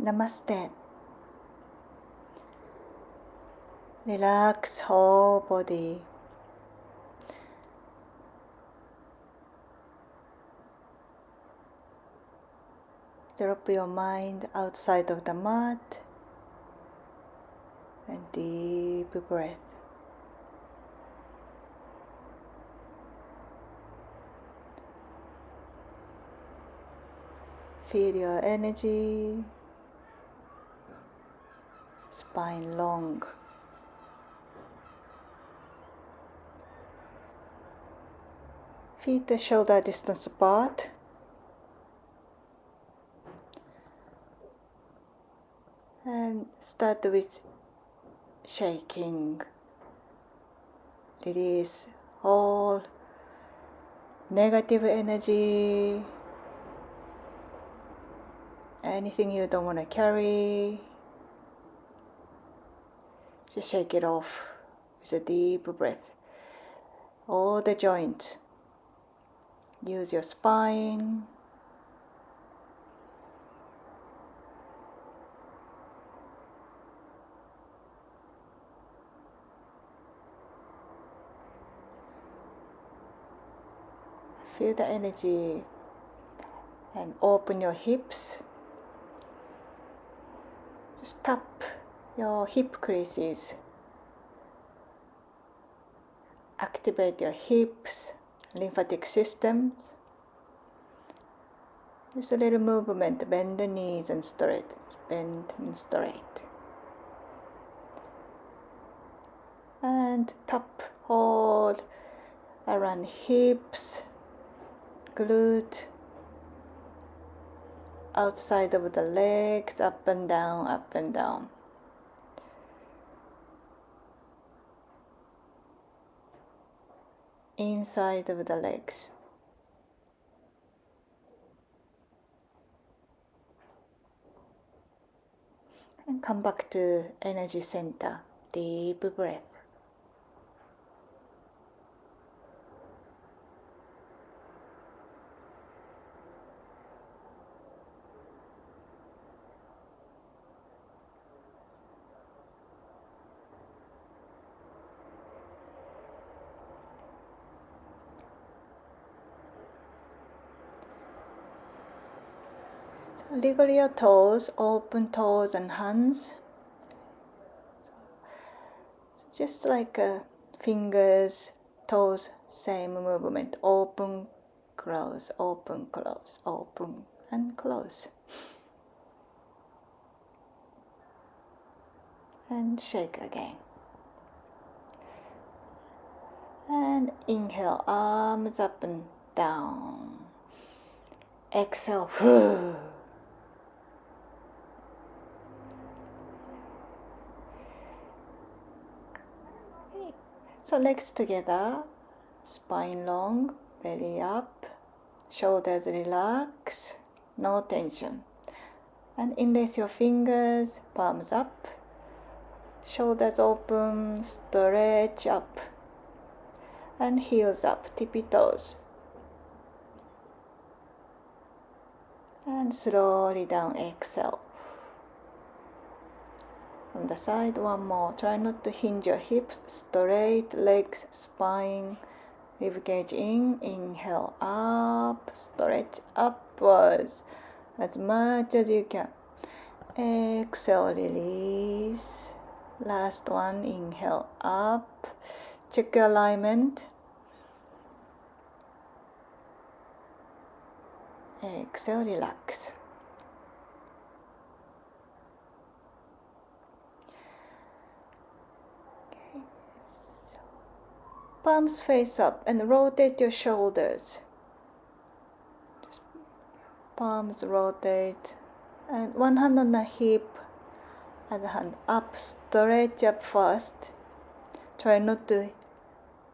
Namaste. Relax whole body. Drop your mind outside of the mat and deep breath. Feel your energy, spine long. Feet shoulder distance apart. And start with shaking. Release all negative energy, anything you don't want to carry. Just shake it off with a deep breath. All the joints. Use your spine. Feel the energy and open your hips. Just tap your hip creases. Activate your hips, lymphatic systems. Just a little movement, bend the knees and straight, bend and straight. And tap all around hips, glute, outside of the legs, up and down, up and down. Inside of the legs. And come back to energy center. Deep breath. So wiggle your toes, open toes and hands. So just like fingers, toes, same movement. Open, close, open, close, open and close. And shake again. And inhale, arms up and down. Exhale. So legs together, spine long, belly up, shoulders relax, no tension. And interlace your fingers, palms up, shoulders open, stretch up, and heels up, tippy toes. And slowly down, exhale. On the side, one more. Try not to hinge your hips, straight legs, spine, ribcage in, inhale up, stretch upwards as much as you can. Exhale, release. Last one, inhale up. Check your alignment. Exhale, relax. Palms face up and rotate your shoulders. Just palms rotate and one hand on the hip, other hand up, stretch up first. Try not to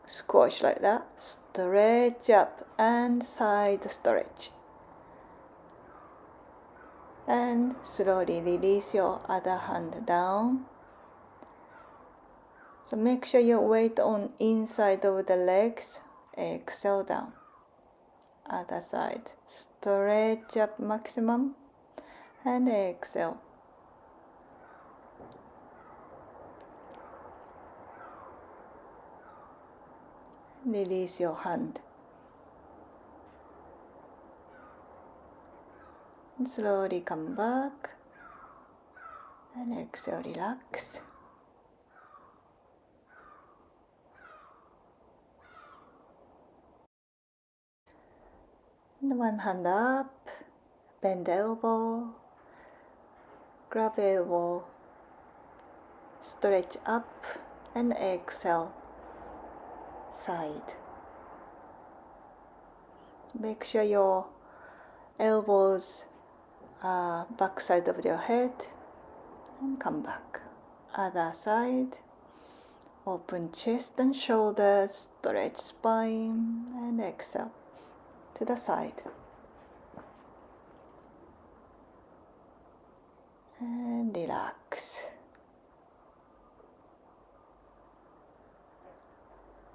squash like that. Stretch up and side stretch. And slowly release your other hand down. So make sure your weight on inside of the legs. Exhale down. Other side. Stretch up maximum. And exhale. Release your hand. And slowly come back. And exhale, relax. And one hand up, bend the elbow, grab elbow, stretch up, and exhale, side. Make sure your elbows are back side of your head, and come back. Other side. Open chest and shoulders, stretch spine, and exhale to the side. And relax.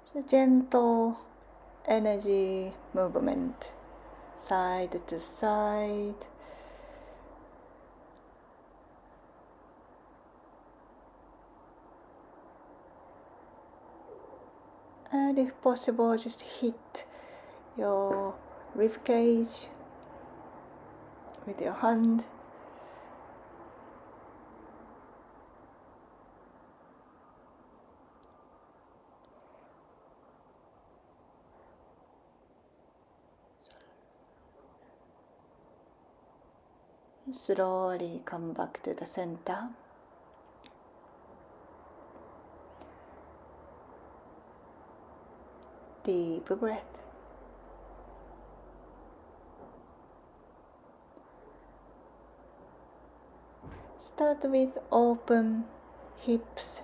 So gentle energy movement, side to side. And if possible, just hit your rib cage with your hand. Slowly come back to the center. Deep breath. Start with open hips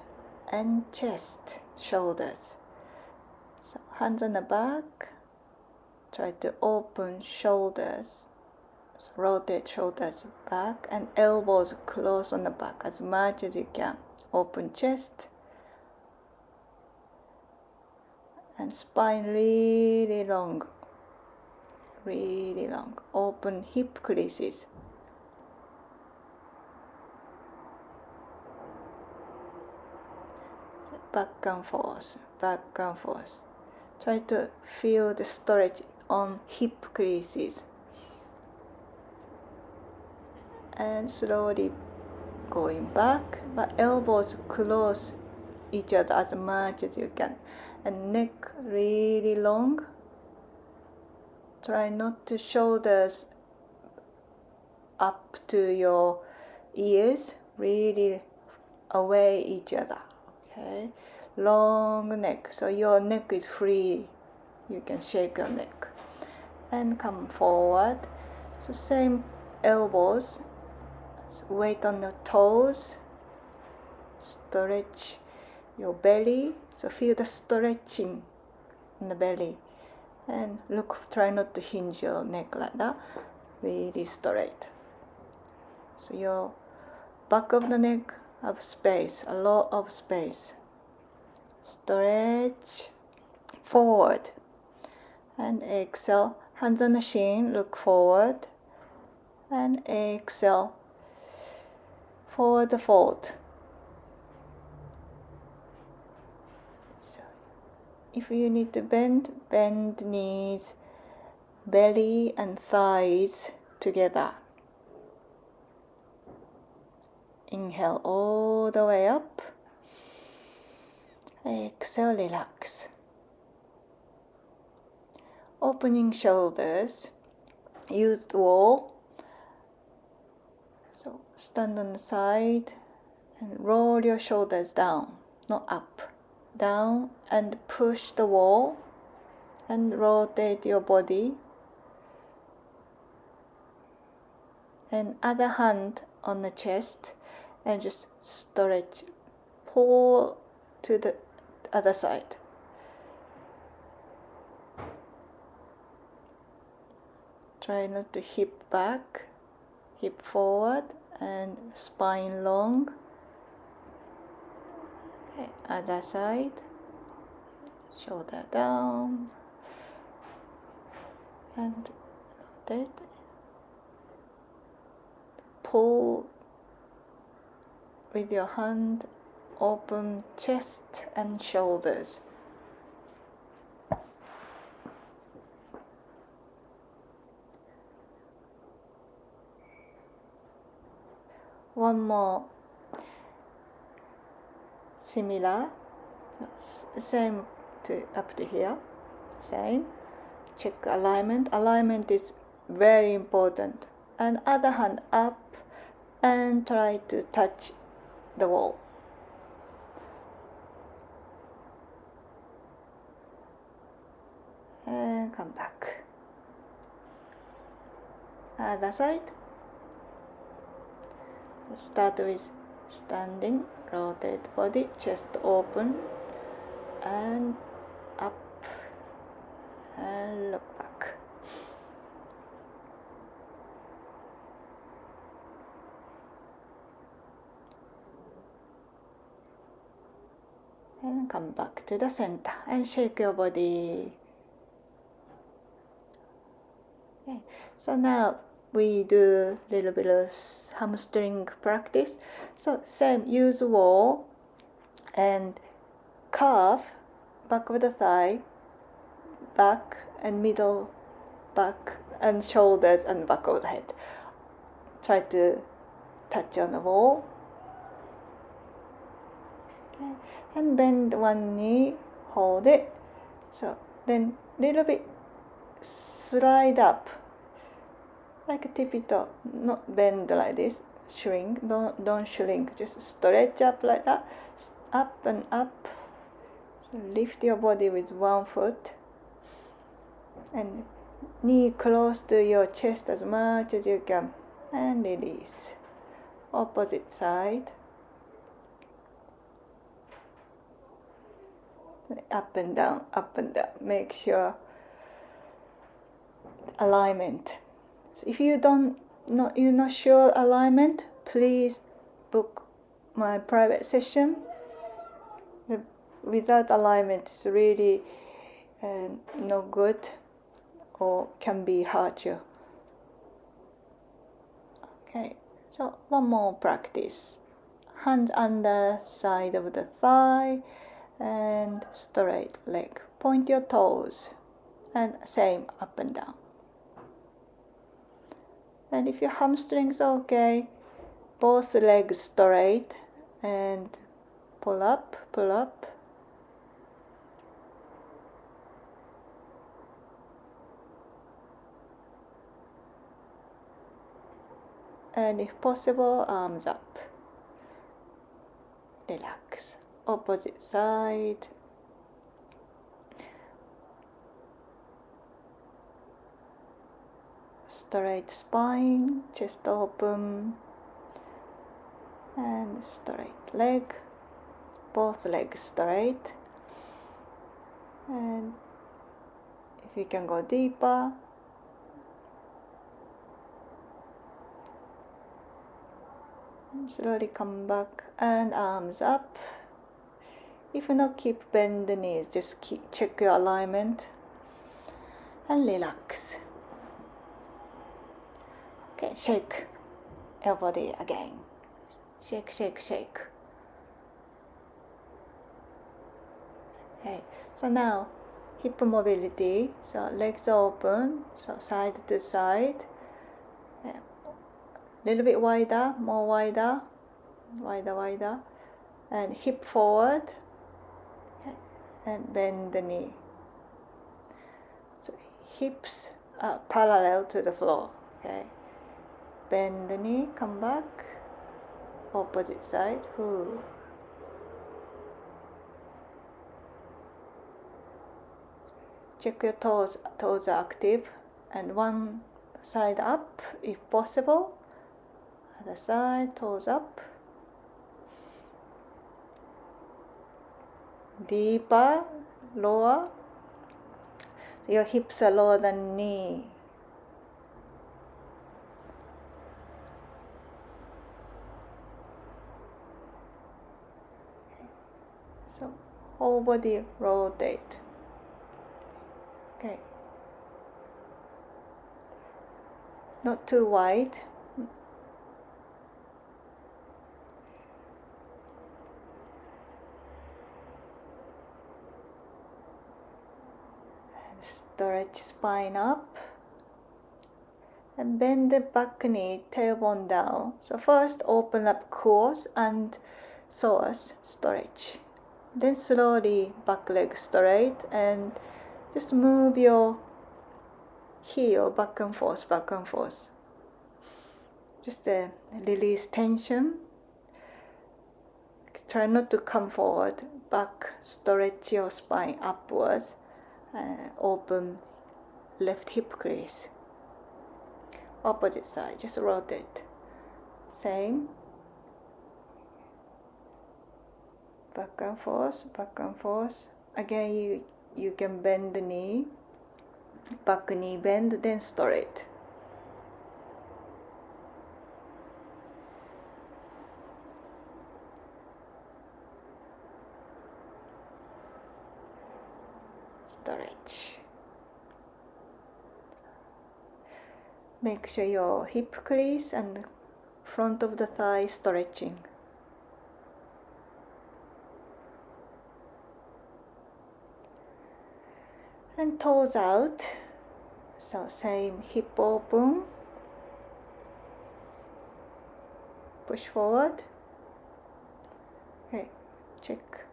and chest, shoulders. So hands on the back. Try to open shoulders. So rotate shoulders back and elbows close on the back as much as you can. Open chest. And spine really long. Really long. Open hip creases. So back and forth, back and forth. Try to feel the stretch on hip creases. And slowly going back, but elbows close each other as much as you can. And neck really long. Try not to shoulders up to your ears, really away each other. Okay, long neck, so your neck is free. You can shake your neck and come forward. So same elbows, so weight on the toes, stretch your belly, so feel the stretching in the belly, and try not to hinge your neck like that, really straight. So your back of the neck have space, a lot of space. Stretch forward and exhale, hands on the shin, look forward, and exhale, forward fold. So if you need to bend knees, belly and thighs together. Inhale all the way up. Exhale, relax. Opening shoulders. Use the wall. So stand on the side and roll your shoulders down, not up. Down and push the wall and rotate your body. And other hand on the chest and just stretch, pull to the other side. Try not to hip back, hip forward and spine long. Okay, other side, shoulder down and rotate. Pull with your hand, open chest and shoulders. one more similar, same to up to here, same. Check alignment. Alignment is very important. And other hand up and try to touch the wall. And come back. Other side. Start with standing, rotate body, chest open, and up, and look back. And come back to the center and shake your body. Okay. So now we do a little bit of hamstring practice. So same, use wall and curve back of the thigh, back and middle, back and shoulders and back of the head. Try to touch on the wall. Okay. And bend one knee, hold it. So then little bit slide up, like a tippy-toe, not bend like this, shrink, don't shrink, just stretch up like that, up and up. So lift your body with one foot, and knee close to your chest as much as you can, and release. Opposite side. Up and down, up and down. Make sure alignment. So if you're not sure alignment, please book my private session. Without alignment, it's really no good or can be hurt you. Okay, so one more practice. Hands under side of the thigh and straight leg. Point your toes and same up and down. And if your hamstrings are okay, both legs straight and pull up, pull up. And if possible, arms up. Relax. Opposite side. Straight spine, chest open, and straight leg, both legs straight. And if you can go deeper, and slowly come back and arms up. If not, keep bend the knees, just check your alignment and relax. Okay, shake your body again. Shake, shake, shake. Okay, so now hip mobility. So legs open, so side to side. A little bit wider, more wider, wider. And hip forward. Okay, and bend the knee. So hips are parallel to the floor. Okay. Bend the knee, come back, opposite side. Check your toes are active, and one side up if possible, other side, toes up. Deeper, lower, so your hips are lower than knee. So whole body rotate. Okay. Not too wide. And stretch spine up. And bend the back knee, tailbone down. So first open up quads and psoas, stretch. Then slowly back leg straight and just move your heel back and forth, back and forth. Just release tension. Try not to come forward. Back, stretch your spine upwards. Open left hip crease. Opposite side, just rotate. Same. Back and forth, back and forth. Again, you can bend the knee. Back knee bend, then straight. Stretch. Make sure your hip crease and front of the thigh stretching. And toes out. So same, hip open. Push forward. Okay, check.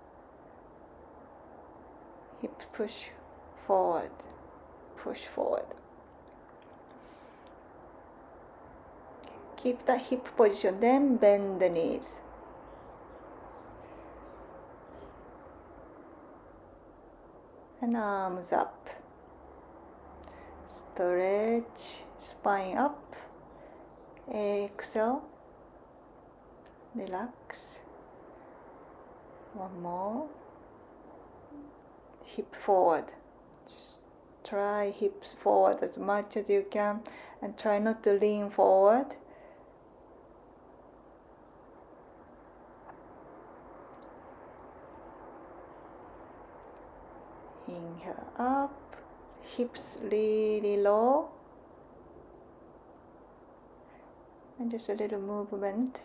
Hip push forward. Push forward. Keep the hip position, then bend the knees. And arms up. Stretch, spine up. Exhale. Relax. One more. Hip forward. Just try hips forward as much as you can and try not to lean forward. Inhale up, hips really low, and just a little movement.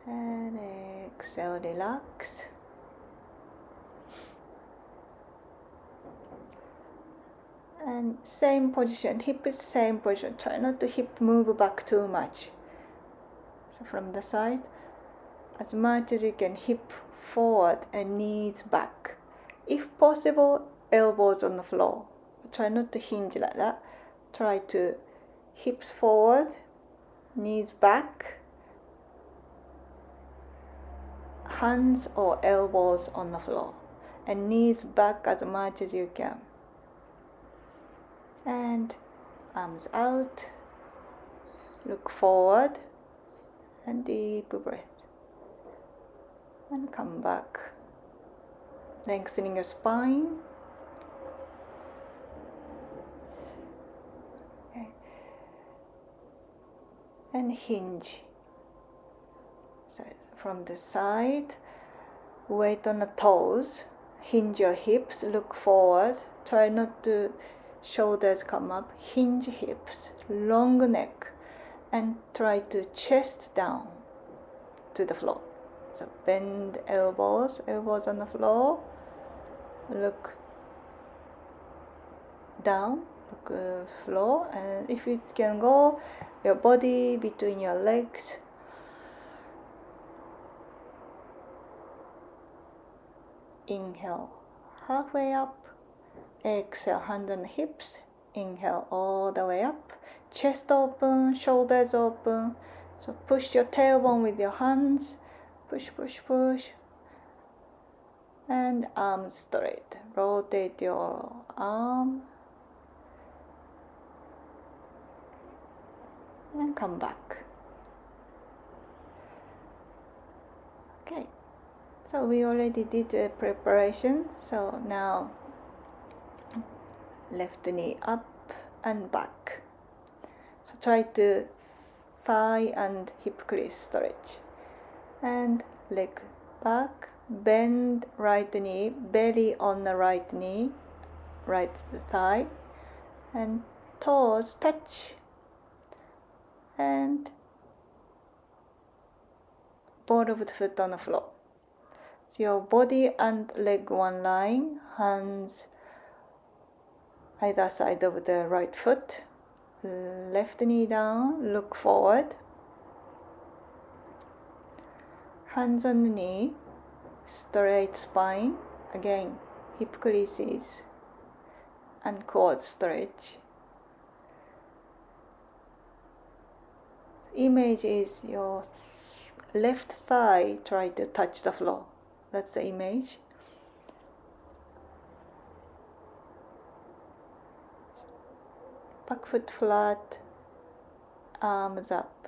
And exhale, relax. And same position, hip is same position. Try not to hip move back too much. So from the side, as much as you can, hip forward and knees back. If possible, elbows on the floor. Try not to hinge like that. Try to hips forward, knees back, hands or elbows on the floor, and knees back as much as you can. And arms out, look forward, and deep breath. And come back, lengthening your spine. Okay. And hinge. So from the side, weight on the toes, hinge your hips, look forward, try not to shoulders come up, hinge hips, long neck, and try to chest down to the floor. So bend elbows, elbows on the floor, look down, look floor, and if it can go, your body between your legs. Inhale, halfway up, exhale, hand on the hips, inhale all the way up, chest open, shoulders open, so push your tailbone with your hands, push, push, push, and arms straight. Rotate your arm, and come back. Okay, so we already did the preparation, so now left knee up and back. So try to thigh and hip crease stretch. And leg back, bend right knee, belly on the right knee, right thigh, and toes touch, and ball of the foot on the floor. So your body and leg one line, hands either side of the right foot. Left knee down, look forward. Hands on the knee, straight spine. Again, hip creases and quad stretch. Image is your left thigh try to touch the floor. That's the image. Back foot flat, arms up.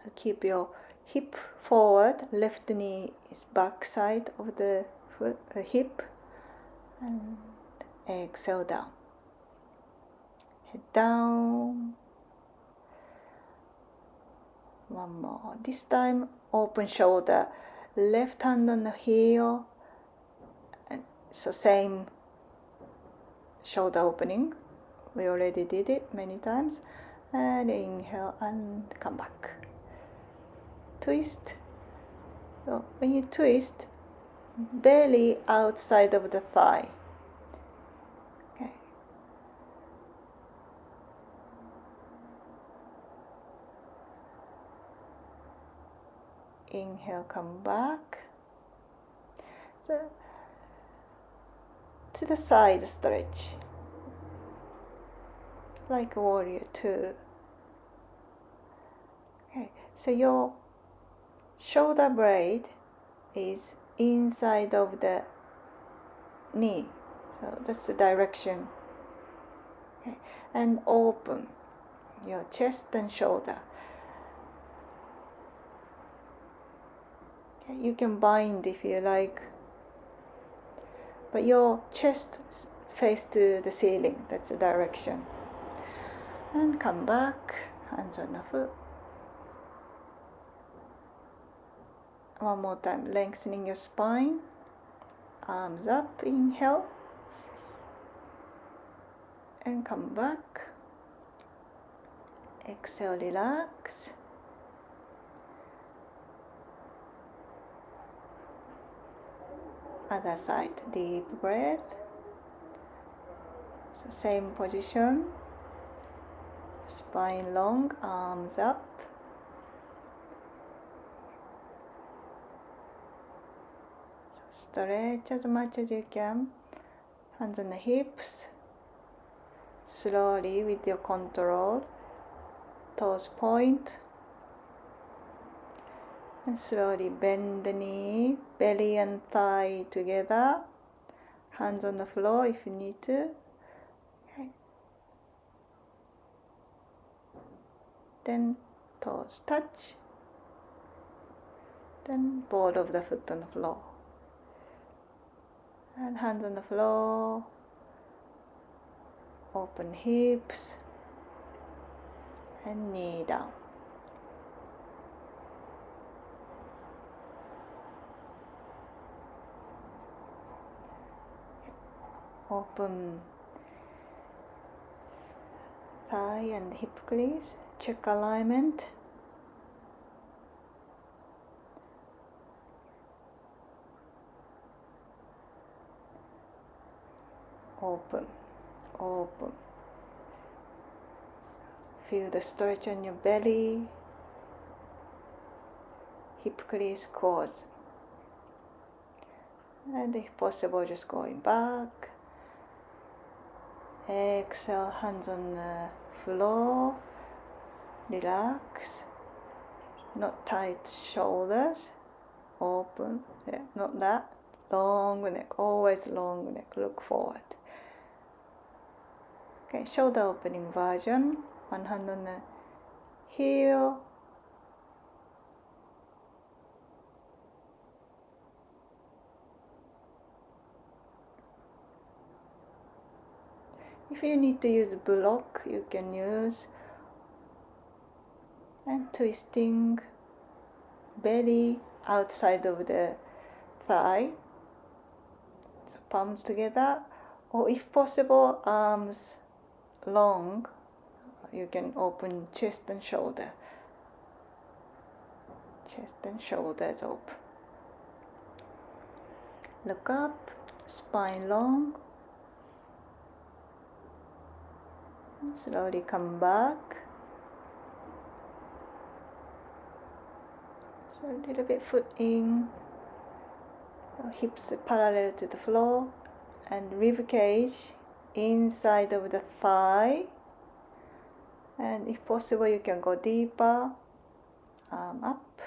So keep your hip forward, left knee is back side of the foot, hip, and exhale down. Head down. One more. This time open shoulder, left hand on the heel, and so same shoulder opening. We already did it many times. And inhale and come back. Twist. So when you twist, belly outside of the thigh. Okay. Inhale, come back. So to the side stretch, like a warrior two. Okay, so your shoulder blade is inside of the knee, so that's the direction. Okay, and open your chest and shoulder. Okay, you can bind if you like, but your chest face to the ceiling, that's the direction. And come back, hands on the foot. One more time, lengthening your spine, arms up, inhale, and come back. Exhale, relax. Other side, deep breath. So same position, spine long, arms up. So stretch as much as you can, hands on the hips. Slowly with your control, toes point. And slowly bend the knee, belly and thigh together. Hands on the floor if you need to. Okay. Then toes touch. Then ball of the foot on the floor. And hands on the floor. Open hips. And knee down. Open thigh and hip crease. Check alignment. Open, open. Feel the stretch on your belly, hip crease, quads. And if possible, just going back. Exhale, hands on the floor. Relax. Not tight shoulders. Open. Yeah, not that. Long neck. Always long neck. Look forward. Okay, shoulder opening version. One hand on the heel. If you need to use block, you can use. And twisting belly outside of the thigh. So palms together, or if possible, arms long. You can open chest and shoulder. Chest and shoulders open. Look up, spine long. Slowly come back. So a little bit foot in, hips parallel to the floor, and rib cage inside of the thigh. And if possible, you can go deeper, arm up.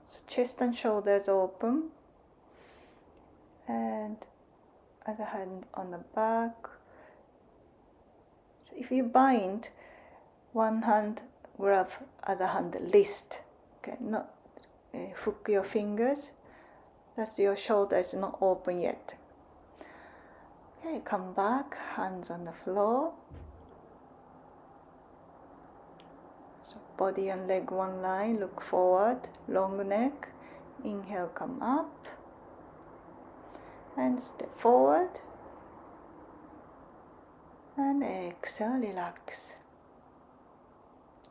So chest and shoulders open, and other hand on the back. So if you bind, one hand grab, other hand wrist. Okay, not hook your fingers. That's your shoulder is not open yet. Okay, come back, hands on the floor. So body and leg one line, look forward, long neck. Inhale, come up. And step forward. And exhale, relax.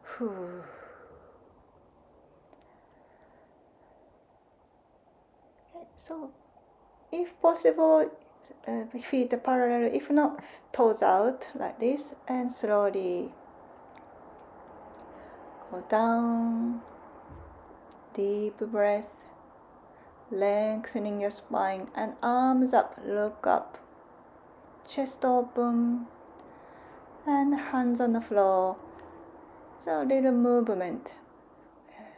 Whew. Okay, so if possible, feet parallel, if not, toes out like this, and slowly go down. Deep breath, lengthening your spine, and arms up, look up. Chest open, and hands on the floor. So a little movement.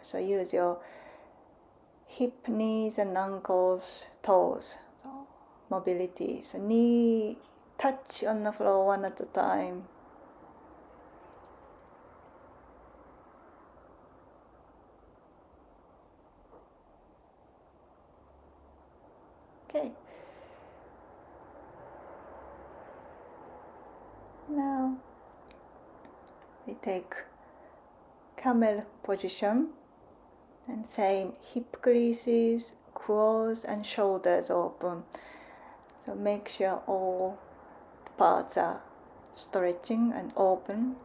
So use your hip, knees, and ankles, toes. So mobility. So knee touch on the floor one at a time. Okay. Now we take camel position, and same hip creases, quads and shoulders open. So make sure all parts are stretching and open.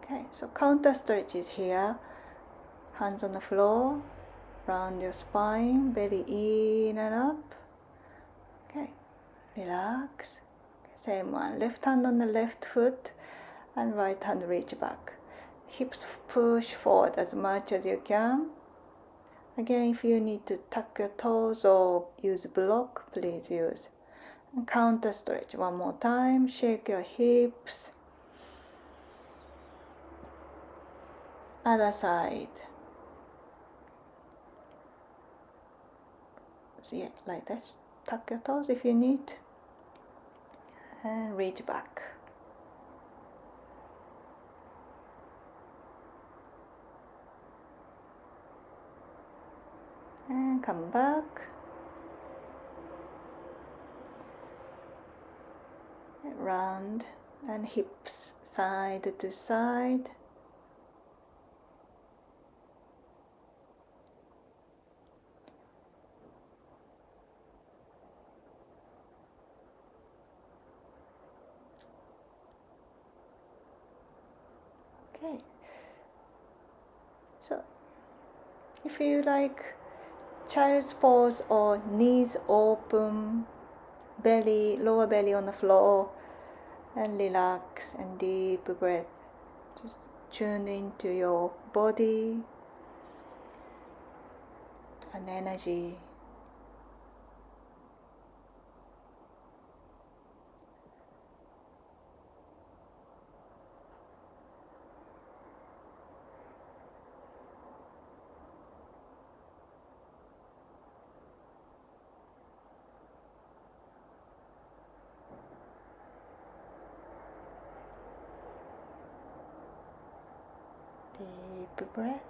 Okay, so counter stretches here. Hands on the floor, round your spine, belly in and up. Okay, relax. Okay, same one, left hand on the left foot and right hand reach back. Hips push forward as much as you can. Again, if you need to tuck your toes or use block, please use. And counter stretch one more time. Shake your hips. Other side. So yeah, like this. Tuck your toes if you need. And reach back. And come back. And round and hips side to side. Okay. So if you like child's pose or knees open, belly, lower belly on the floor, and relax and deep breath. Just tune into your body and energy. Deep breath.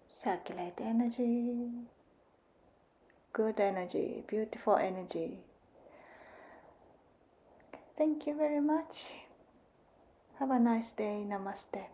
Circulate energy, good energy, beautiful energy. Okay, thank you very much. Have a nice day. Namaste.